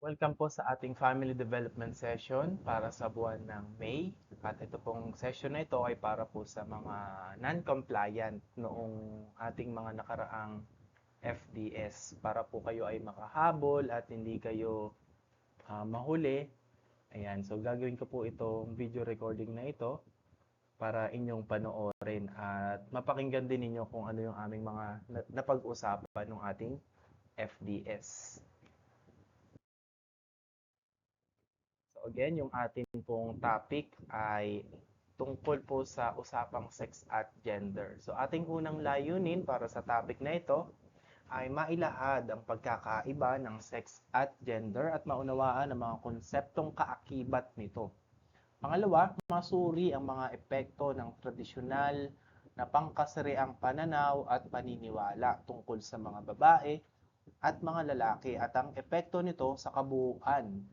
Welcome po sa ating family development session para sa buwan ng May. At ito pong session na ito ay para po sa mga non-compliant noong ating mga nakaraang FDS para po kayo ay makahabol at hindi kayo mahuli. Ayan, so gagawin ko po itong video recording na ito para inyong panoorin at mapakinggan din ninyo kung ano yung aming mga napag-usapan ng ating FDS. So again, yung ating pong topic ay tungkol po sa usapang sex at gender. So ating unang layunin para sa topic na ito ay mailahad ang pagkakaiba ng sex at gender at maunawaan ang mga konseptong kaakibat nito. Pangalawa, masuri ang mga epekto ng tradisyonal na pangkasariang pananaw at paniniwala tungkol sa mga babae at mga lalaki at ang epekto nito sa kabuuan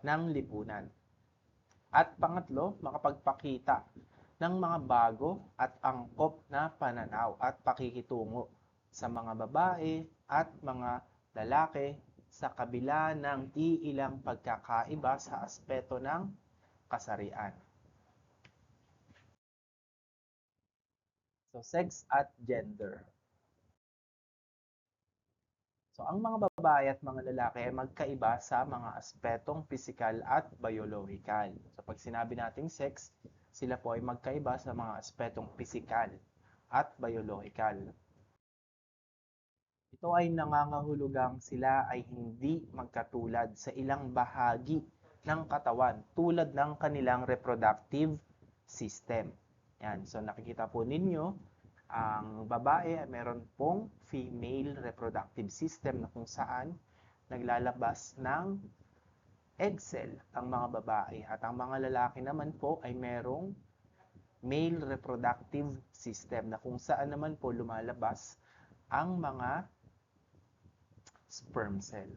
ng lipunan. At pangatlo, makapagpakita ng mga bago at angkop na pananaw at pakikitungo sa mga babae at mga lalaki sa kabila ng iilang pagkakaiba sa aspeto ng kasarian. So, sex at gender. So, ang mga babae at mga lalaki ay magkaiba sa mga aspetong pisikal at biological. So, pag sinabi nating sex, sila po ay magkaiba sa mga aspetong pisikal at biological. Ito ay nangangahulugang sila ay hindi magkatulad sa ilang bahagi ng katawan tulad ng kanilang reproductive system. Yan. So nakikita po ninyo, ang babae ay meron pong female reproductive system na kung saan naglalabas ng egg cell ang mga babae at ang mga lalaki naman po ay merong male reproductive system na kung saan naman po lumalabas ang mga sperm cell.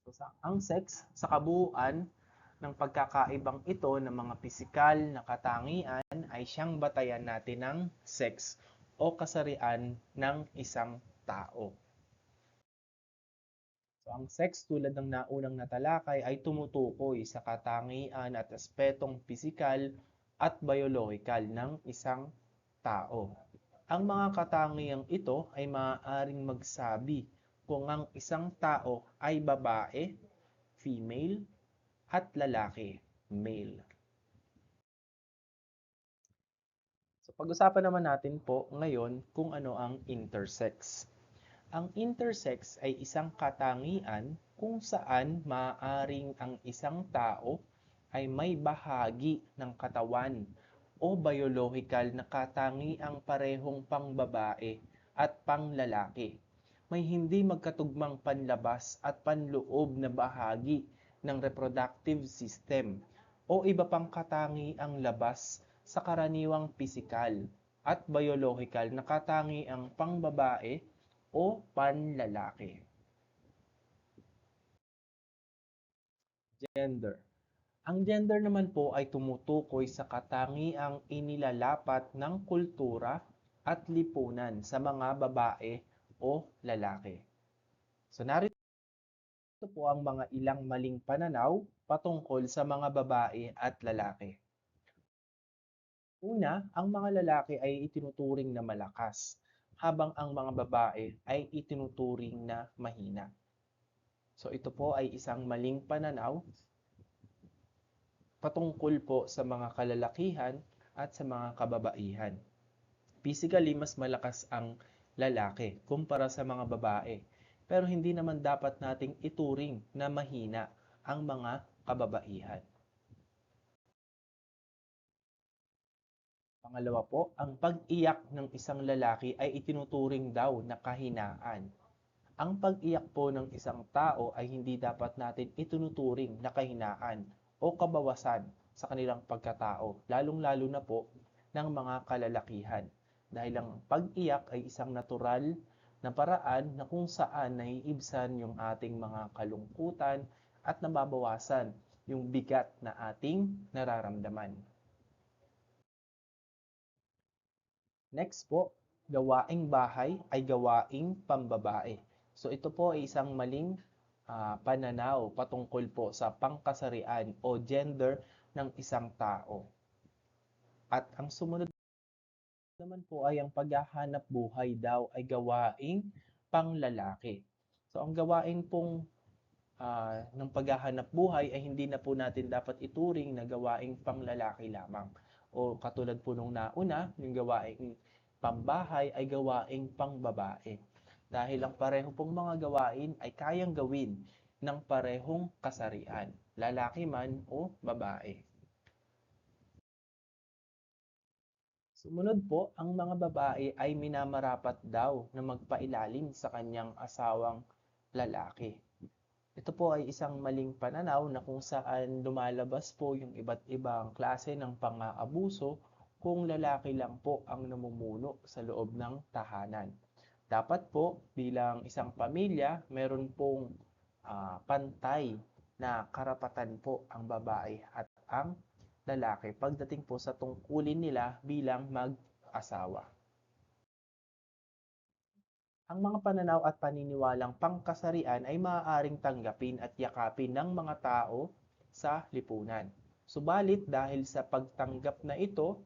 So, ang sex sa kabuuan ng pagkakaibang ito ng mga pisikal na katangian ay siyang batayan natin ng sex o kasarian ng isang tao. So, ang sex tulad ng naunang natalakay ay tumutukoy sa katangian at aspetong pisikal at biological ng isang tao. Ang mga katangiang ito ay maaaring magsabi kung ang isang tao ay babae, female, at lalaki, male. So pag-usapan naman natin po ngayon kung ano ang intersex. Ang intersex ay isang katangian kung saan maaaring ang isang tao ay may bahagi ng katawan o biological na katangiang parehong pangbabae at panglalaki. May hindi magkatugmang panlabas at panloob na bahagi ng reproductive system o iba pang katangiang labas sa karaniwang pisikal at biological na katangiang pangbabae o panlalaki. Gender. Ang gender naman po ay tumutukoy sa katangiang inilalapat ng kultura at lipunan sa mga babae o lalaki. So narito po ang mga ilang maling pananaw patungkol sa mga babae at lalaki. Una, ang mga lalaki ay itinuturing na malakas, habang ang mga babae ay itinuturing na mahina. So ito po ay isang maling pananaw patungkol po sa mga kalalakihan at sa mga kababaihan. Physically, mas malakas ang lalaki kumpara sa mga babae. Pero hindi naman dapat nating ituring na mahina ang mga kababaihan. Pangalawa po, ang pag-iyak ng isang lalaki ay itinuturing daw na kahinaan. Ang pag-iyak po ng isang tao ay hindi dapat natin itinuturing na kahinaan o kabawasan sa kanilang pagkatao, lalong-lalo na po ng mga kalalakihan. Dahil ang pag-iyak ay isang natural na paraan na kung saan naiibsan yung ating mga kalungkutan at nababawasan yung bigat na ating nararamdaman. Next po, gawaing bahay ay gawaing pambabae. So ito po ay isang maling pananaw patungkol po sa pangkasarian o gender ng isang tao. At ang sumunod naman po ay ang paghahanap buhay daw ay gawaing panglalaki. So ang gawain pong ng paghahanap buhay ay hindi na po natin dapat ituring na gawaing panglalaki lamang. O katulad po nung nauna, yung gawaing pambahay ay gawaing pangbabae. Dahil ang pareho pong mga gawain ay kayang gawin ng parehong kasarian, lalaki man o babae. Sumunod po, ang mga babae ay minamarapat daw na magpailalim sa kanyang asawang lalaki. Ito po ay isang maling pananaw na kung saan lumalabas po yung iba't ibang klase ng pang-aabuso kung lalaki lang po ang namumuno sa loob ng tahanan. Dapat po bilang isang pamilya, meron pong pantay na karapatan po ang babae at ang lalaki pagdating po sa tungkulin nila bilang mag-asawa. Ang mga pananaw at paniniwalang pangkasarian ay maaaring tanggapin at yakapin ng mga tao sa lipunan. Subalit dahil sa pagtanggap na ito,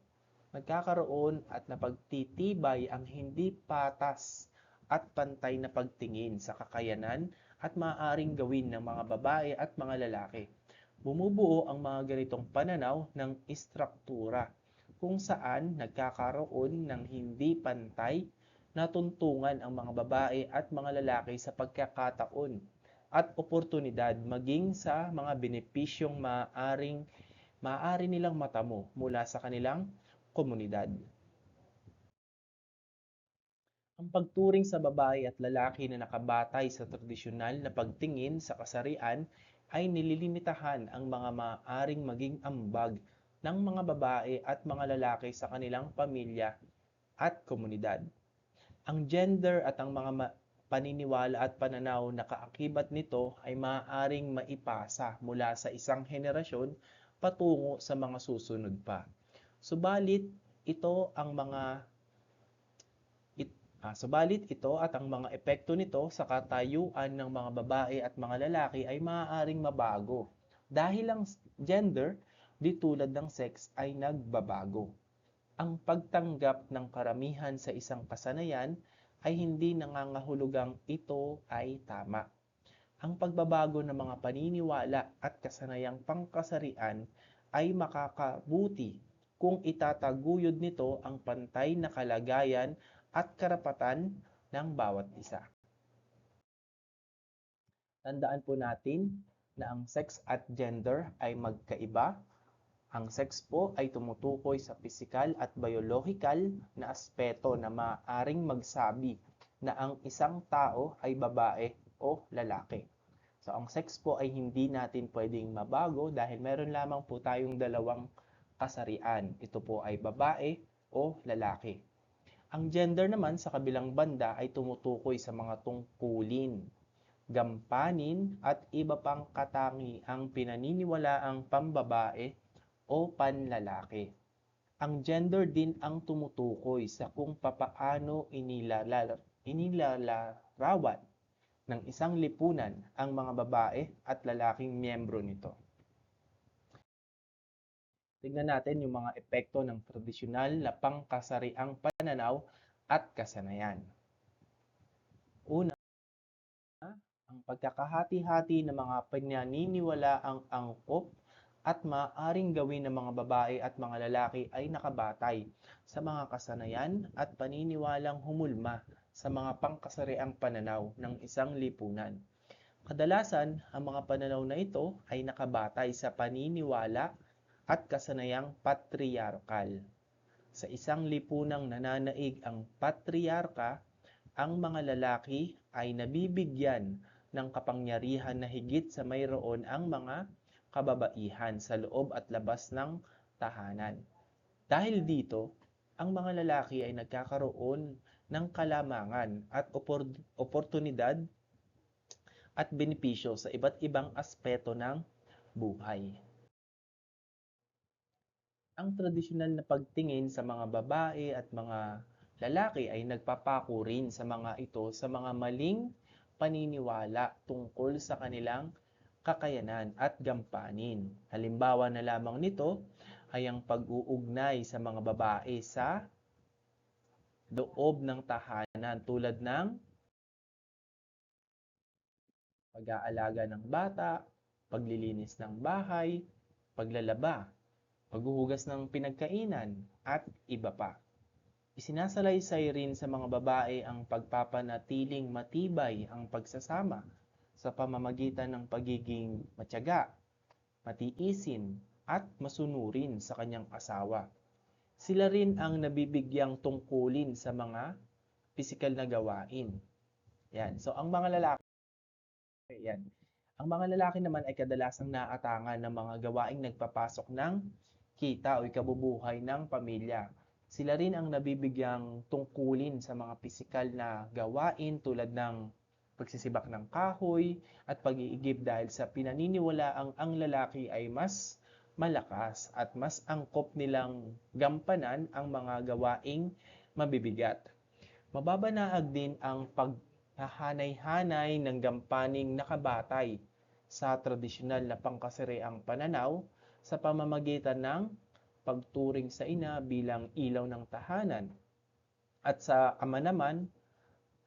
nagkakaroon at napagtitibay ang hindi patas at pantay na pagtingin sa kakayanan at maaaring gawin ng mga babae at mga lalaki. Bumubuo ang mga ganitong pananaw ng istruktura kung saan nagkakaroon ng hindi pantay na tuntungan ang mga babae at mga lalaki sa pagkakataon at oportunidad maging sa mga benepisyong maaari nilang matamo mula sa kanilang komunidad. Ang pagturing sa babae at lalaki na nakabatay sa tradisyonal na pagtingin sa kasarian ay nililimitahan ang mga maaaring maging ambag ng mga babae at mga lalaki sa kanilang pamilya at komunidad. Ang gender at ang mga paniniwala at pananaw na kaakibat nito ay maaaring maipasa mula sa isang henerasyon patungo sa mga susunod pa. Subalit ito ang mga Subalit ito at ang mga epekto nito sa katayuan ng mga babae at mga lalaki ay maaaring mabago dahil ang gender, di tulad ng sex, ay nagbabago. Ang pagtanggap ng karamihan sa isang kasanayan ay hindi nangangahulugang ito ay tama. Ang pagbabago ng mga paniniwala at kasanayang pangkasarian ay makakabuti kung itataguyod nito ang pantay na kalagayan at karapatan ng bawat isa. Tandaan po natin na ang sex at gender ay magkaiba. Ang sex po ay tumutukoy sa pisikal at biological na aspeto na maaaring magsabi na ang isang tao ay babae o lalaki. So ang sex po ay hindi natin pwedeng mabago dahil meron lamang po tayong dalawang kasarian. Ito po ay babae o lalaki. Ang gender naman sa kabilang banda ay tumutukoy sa mga tungkulin, gampanin at iba pang katangiang pinaniniwalaang pambabae o panlalaki. Ang gender din ang tumutukoy sa kung papaano inilalarawan ng isang lipunan ang mga babae at lalaking miyembro nito. Tingnan natin yung mga epekto ng tradisyonal na pangkasariang pananaw at kasanayan. Una, ang pagkakahati-hati ng mga pananiniwalaang angkop at maaaring gawin ng mga babae at mga lalaki ay nakabatay sa mga kasanayan at paniniwalang humulma sa mga pangkasariang pananaw ng isang lipunan. Kadalasan, ang mga pananaw na ito ay nakabatay sa paniniwala at kasanayang patriarkal. Sa isang lipunang nananaig ang patriarka, ang mga lalaki ay nabibigyan ng kapangyarihan na higit sa mayroon ang mga kababaihan sa loob at labas ng tahanan. Dahil dito, ang mga lalaki ay nagkakaroon ng kalamangan at oportunidad at benepisyo sa iba't ibang aspeto ng buhay. Ang tradisyonal na pagtingin sa mga babae at mga lalaki ay nagpapako rin sa mga ito sa mga maling paniniwala tungkol sa kanilang kakayanan at gampanin. Halimbawa na lamang nito ay ang pag-uugnay sa mga babae sa loob ng tahanan tulad ng pag-aalaga ng bata, paglilinis ng bahay, paglalaba, paghuhugas ng pinagkainan, at iba pa. Isinasalaysay rin sa mga babae ang pagpapanatiling matibay ang pagsasama sa pamamagitan ng pagiging matyaga, matiisin, at masunurin sa kanyang asawa. Sila rin ang nabibigyang tungkulin sa mga pisikal na gawain. Yan. So, ang mga lalaki, yan. Ang mga lalaki naman ay kadalasang naatangan ng mga gawaing nagpapasok ng kita o ikabubuhay ng pamilya. Sila rin ang nabibigyang tungkulin sa mga pisikal na gawain tulad ng pagsisibak ng kahoy at pag-iigib dahil sa pinaniniwalaang ang lalaki ay mas malakas at mas angkop nilang gampanan ang mga gawaing mabibigat. Mababanaag din ang paghahanay-hanay ng gampaning nakabatay sa tradisyonal na pangkasariang pananaw sa pamamagitan ng pagturing sa ina bilang ilaw ng tahanan at sa ama naman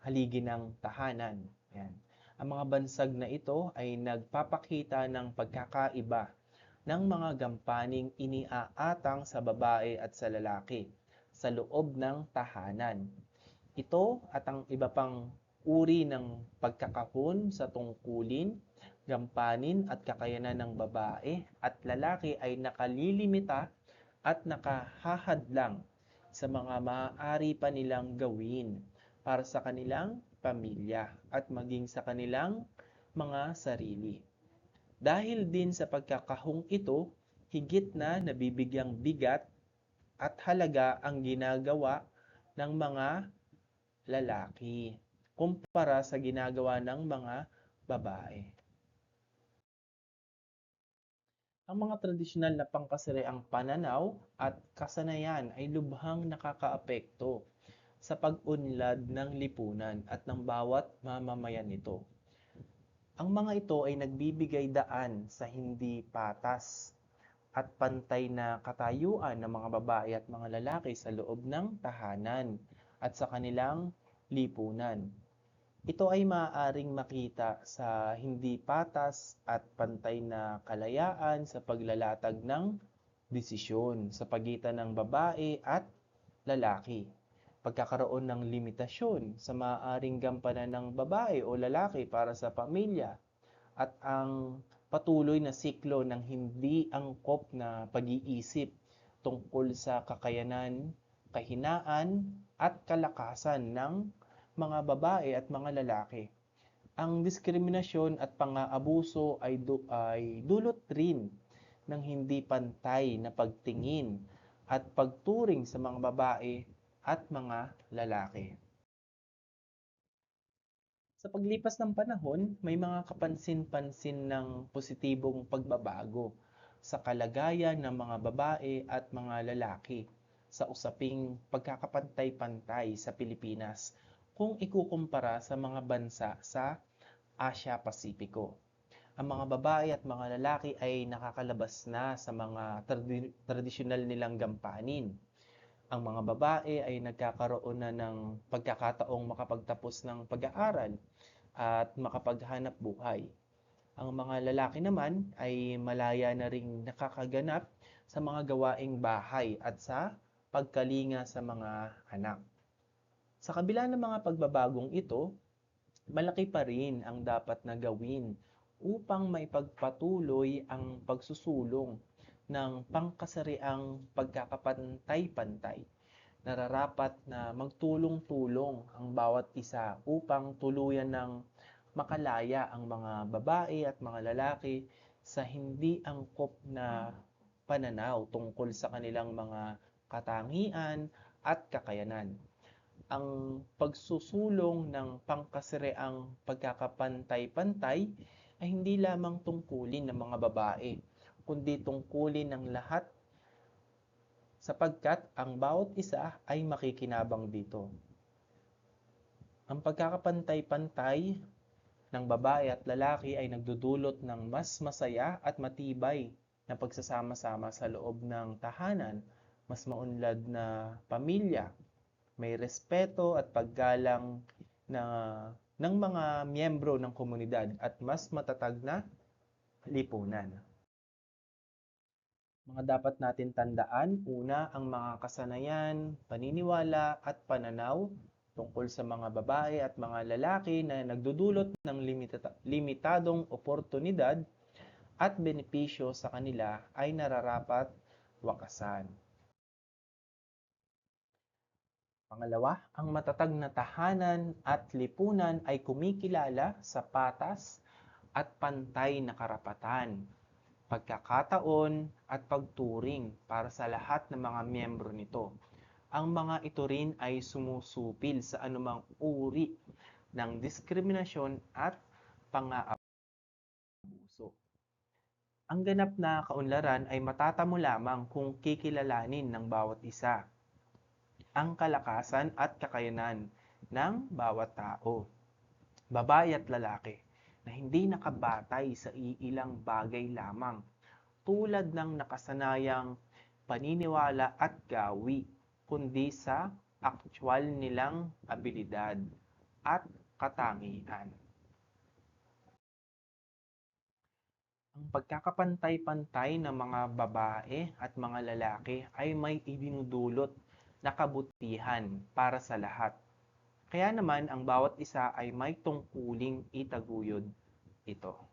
haligi ng tahanan. Yan. Ang mga bansag na ito ay nagpapakita ng pagkakaiba ng mga gampaning iniaatang sa babae at sa lalaki sa loob ng tahanan. Ito at ang iba pang uri ng pagkakahon sa tungkulin, gampanin at kakayanan ng babae at lalaki ay nakalilimita at nakahahadlang sa mga maaari pa nilang gawin para sa kanilang pamilya at maging sa kanilang mga sarili. Dahil din sa pagkakahong ito, higit na nabibigyang bigat at halaga ang ginagawa ng mga lalaki kumpara sa ginagawa ng mga babae. Ang mga tradisyonal na pangkasariang pananaw at kasanayan ay lubhang nakakaapekto sa pag-unlad ng lipunan at ng bawat mamamayan nito. Ang mga ito ay nagbibigay daan sa hindi patas at pantay na katayuan ng mga babae at mga lalaki sa loob ng tahanan at sa kanilang lipunan. Ito ay maaaring makita sa hindi patas at pantay na kalayaan sa paglalatag ng desisyon sa pagitan ng babae at lalaki. Pagkakaroon ng limitasyon sa maaaring gampanan ng babae o lalaki para sa pamilya at ang patuloy na siklo ng hindi angkop na pag-iisip tungkol sa kakayanan, kahinaan at kalakasan ng mga babae at mga lalaki. Ang diskriminasyon at pang-aabuso ay dulot rin ng hindi pantay na pagtingin at pagturing sa mga babae at mga lalaki. Sa paglipas ng panahon, may mga kapansin-pansin ng positibong pagbabago sa kalagayan ng mga babae at mga lalaki sa usaping pagkakapantay-pantay sa Pilipinas kung ikukumpara sa mga bansa sa Asia-Pasipiko. Ang mga babae at mga lalaki ay nakakalabas na sa mga tradisyonal nilang gampanin. Ang mga babae ay nagkakaroon na ng pagkakataong makapagtapos ng pag-aaral at makapaghanap buhay. Ang mga lalaki naman ay malaya na ring nakakaganap sa mga gawaing bahay at sa pagkalinga sa mga anak. Sa kabila ng mga pagbabagong ito, malaki pa rin ang dapat na gawin upang maipagpatuloy ang pagsusulong ng pangkasariang pagkakapantay-pantay. Nararapat na magtulong-tulong ang bawat isa upang tuluyan ng makalaya ang mga babae at mga lalaki sa hindi angkop na pananaw tungkol sa kanilang mga katangian at kakayanan. Ang pagsusulong ng pangkasariang pagkakapantay-pantay ay hindi lamang tungkulin ng mga babae, kundi tungkulin ng lahat sapagkat ang bawat isa ay makikinabang dito. Ang pagkakapantay-pantay ng babae at lalaki ay nagdudulot ng mas masaya at matibay na pagsasama-sama sa loob ng tahanan, mas maunlad na pamilya, may respeto at paggalang na, ng mga miyembro ng komunidad at mas matatag na lipunan. Mga dapat natin tandaan, una, ang mga kasanayan, paniniwala at pananaw tungkol sa mga babae at mga lalaki na nagdudulot ng limitadong oportunidad at benepisyo sa kanila ay nararapat wakasan. Pangalawa, ang matatag na tahanan at lipunan ay kumikilala sa patas at pantay na karapatan, pagkakataon at pagturing para sa lahat ng mga miyembro nito. Ang mga ito rin ay sumusupil sa anumang uri ng diskriminasyon at pang-aabuso. Ang ganap na kaunlaran ay matatamo lamang kung kikilalanin ng bawat isa ang kalakasan at kakayanan ng bawat tao, babae at lalaki, na hindi nakabatay sa iilang bagay lamang tulad ng nakasanayang paniniwala at gawi, kundi sa aktwal nilang abilidad at katangian. Ang pagkakapantay-pantay ng mga babae at mga lalaki ay may idinudulot na kabutihan para sa lahat. Kaya naman ang bawat isa ay may tungkuling itaguyod ito.